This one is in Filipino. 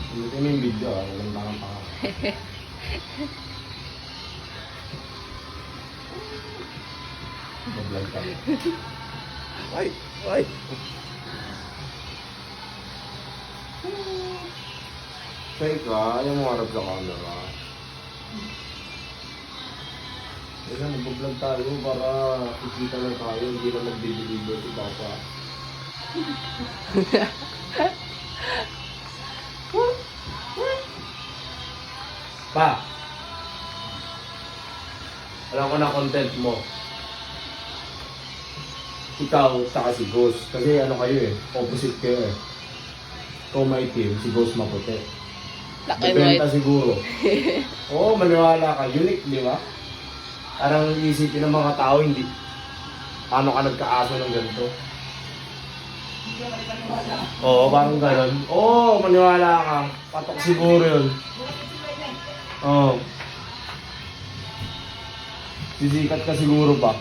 Hindi mo yung video ah. Walang tangang pa. Mag-vlog ka. Ay! Ay! Teka, ayaw mo harap sa camera. Teka, nag-vlog tayo para ikita lang tayo. Hindi na mag-deliver si Papa. Pa! Alam ko na content mo. Ikaw, saka si Ghost. Kasi ano kayo eh, opposite kayo eh. Ikaw maitim, si Ghost maputi. Dependa siguro. Oo, maniwala ka. Unique, di ba? Parang isipin ng mga tao, hindi. Paano ka nagkaaso ng ganito? Oo, parang gano'n. Oo, maniwala ka. Patok siguro yun. Oo. Sisikat ka siguro ba?